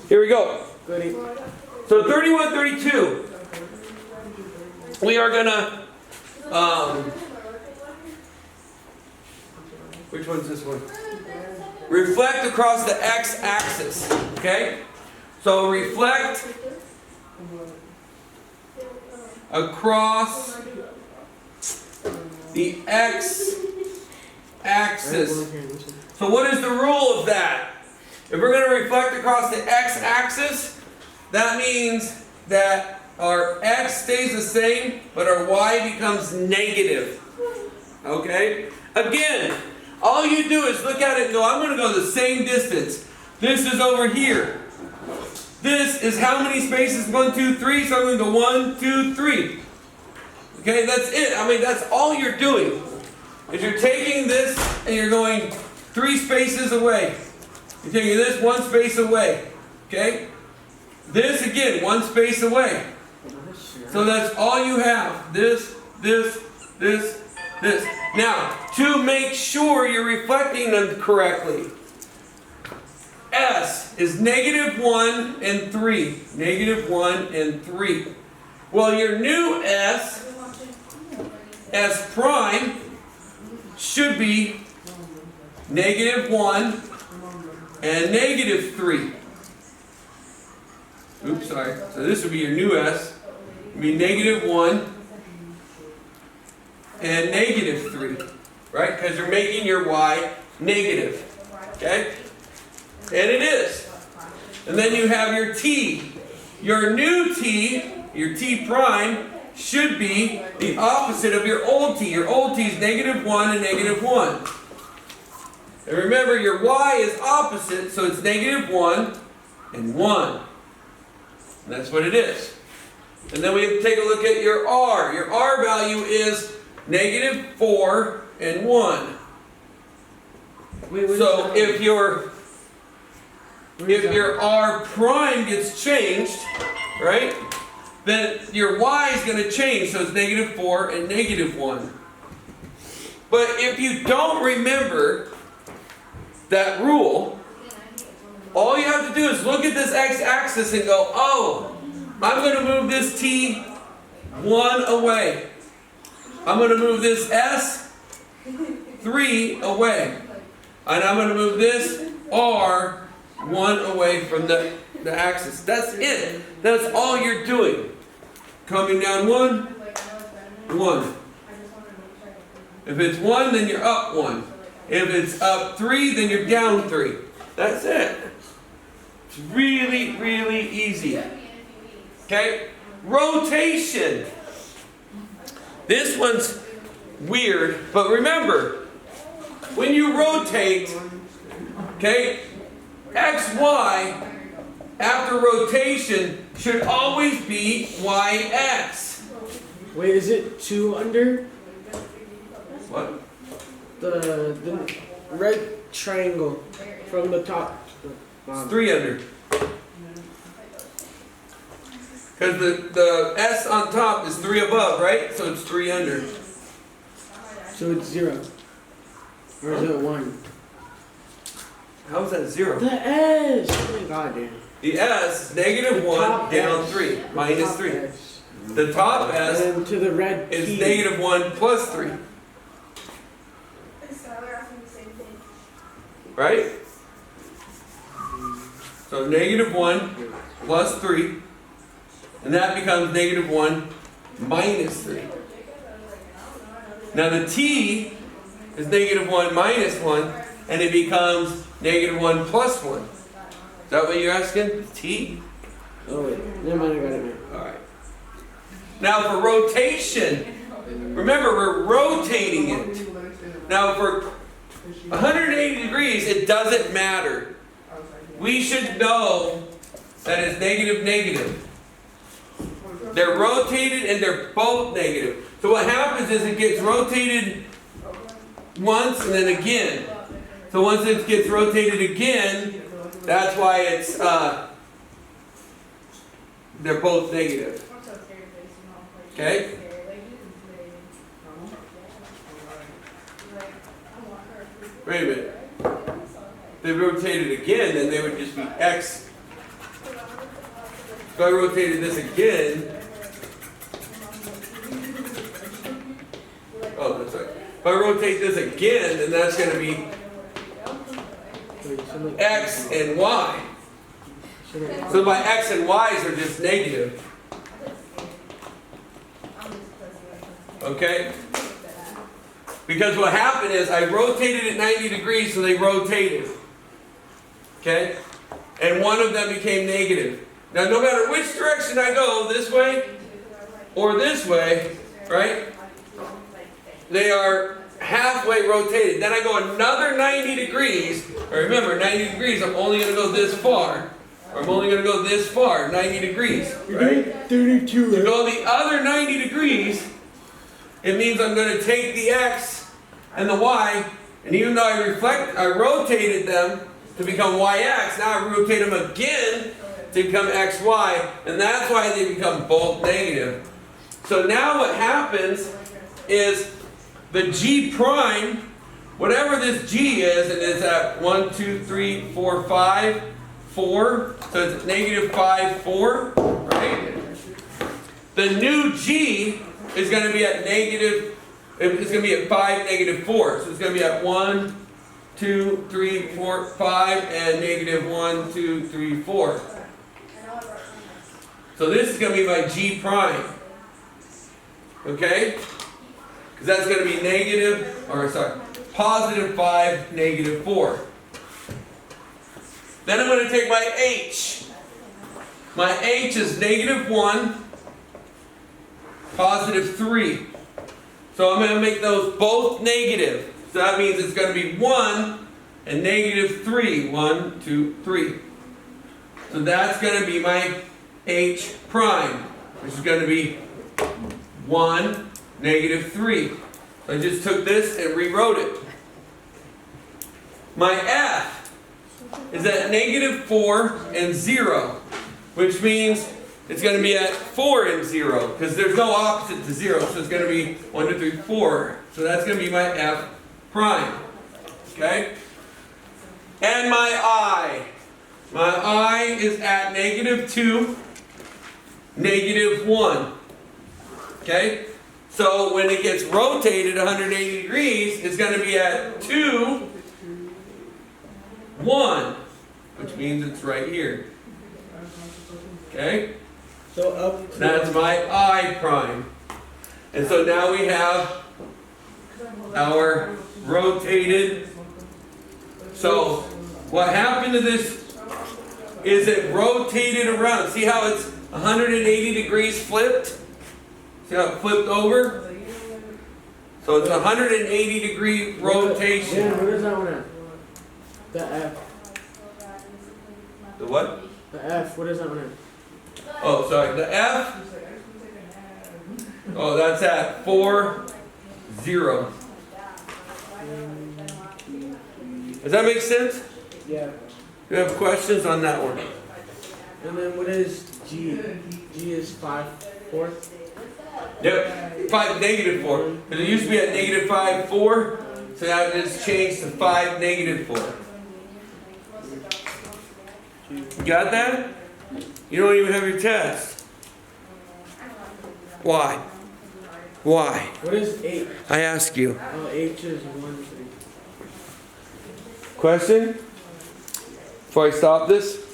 Here we go. So 31, 32. We are gonna, which one's this one? Reflect across the x-axis, okay? So reflect across the x-axis. So what is the rule of that? If we're going to reflect across the x-axis, that means that our x stays the same, but our y becomes negative. Okay? Again, all you do is look at it and go, I'm going to go the same distance. This is over here. This is how many spaces? 1, 2, 3. So I'm going to go 1, 2, 3. Okay, that's it. I mean, that's all you're doing. Is you're taking this and you're going 3 spaces away. You're taking this 1 space away. Okay? This again, 1 space away. So that's all you have. This, this, this, this. Now, to make sure you're reflecting them correctly, S is -1 and 3. -1 and 3. Well, your new S prime, should be -1 and -3. Oops, sorry. So this would be your new S. It would be -1 and -3. Right? Because you're making your Y negative. Okay? And it is. And then you have your T. Your new T, your T prime, should be the opposite of your old T. Your old T is -1 and -1. And remember, your Y is opposite, so it's -1 and 1. And that's what it is. And then we have to take a look at your R. Your R value is -4 and 1. So if your R prime gets changed, right, then your Y is going to change, so it's -4 and -1. But if you don't remember that rule, all you have to do is look at this x-axis and go, oh, I'm going to move this T1 away. I'm going to move this S3 away. And I'm going to move this R1 away from the axis. That's it. That's all you're doing. Coming down 1, 1. If it's 1, then you're up 1. If it's up 3, then you're down 3. That's it. It's really, really easy. Okay? Rotation. This one's weird, but remember, when you rotate, okay, X, Y, after rotation, should always be YX. Wait, is it 2 under? What? The red triangle from the top to the bottom. It's 3 under. Because the S on top is 3 above, right? So it's 3 under. So it's 0. Or is it 1? How is that 0? The S! Oh my god, dude. The S is -1, down 3, minus 3. S. The top S And to the red is key. -1 plus 3. Right? So -1 plus 3. And that becomes -1 minus 3. Now the T is -1 minus 1. And it becomes -1 plus 1. Is that what you're asking? T? Oh wait, never mind, I got it now. Alright. Now for rotation, remember we're rotating it. Now for 180 degrees, it doesn't matter. We should know that it's negative. They're rotated and they're both negative. So what happens is it gets rotated once and then again. So once it gets rotated again, that's why it's they're both negative. Okay? Wait a minute. they rotated again, then they would just be x. If I rotated this again, oh, that's right. If I rotate this again, then that's going to be x and y. So my x and y's are just negative. Okay? Because what happened is I rotated it 90 degrees, so they rotated. Okay? And one of them became negative. Now, no matter which direction I go, this way or this way, right? They are halfway rotated. Then I go another 90 degrees. Remember, 90 degrees, I'm only going to go this far. Or I'm only going to go this far, 90 degrees. Right? 32. To go the other 90 degrees, it means I'm going to take the x and the y, and even though I rotated them to become yx, now I rotate them again to become xy, and that's why they become both negative. So now what happens is the g prime, whatever this g is, and it's at 1, 2, 3, 4, 5, 4, so it's negative 5, 4, right? The new g is going to be at negative, it's going to be at 5, negative 4. So it's going to be at 1, 2, 3, 4, 5, and negative 1, 2, 3, 4. So this is going to be my g prime. Okay? Because that's going to be positive 5, negative 4. Then I'm going to take my h. My h is negative 1, positive 3. So I'm going to make those both negative. So that means it's going to be 1 and negative 3. 1, 2, 3. So that's going to be my h prime, which is going to be 1, negative 3. So I just took this and rewrote it. My f is at negative 4 and 0, which means it's going to be at 4 and 0, because there's no opposite to 0, so it's going to be 1, 2, 3, 4. So that's going to be my f prime. Okay? And my I. My I is at negative 2, negative 1. Okay? So when it gets rotated 180 degrees, it's going to be at 2, 1, which means it's right here. Okay? So up. That's my I prime. And so now we have our rotated. So what happened to this is it rotated around. See how it's 180 degrees flipped? See how it flipped over? So it's a 180 degree rotation. Yeah, what is that one at? The F. The what? The F, what is that one at? Oh, sorry. The F. Oh, that's at 4, 0. Does that make sense? Yeah. Do you have questions on that one? And then what is G? G is 5, 4? Yep. 5, negative 4. Because it used to be at negative 5, 4. So now it's changed to 5, negative 4. You got that? You don't even have your test. Why? Why? What is H? I ask you. Oh, H is 1, 3. Question? Before I stop this?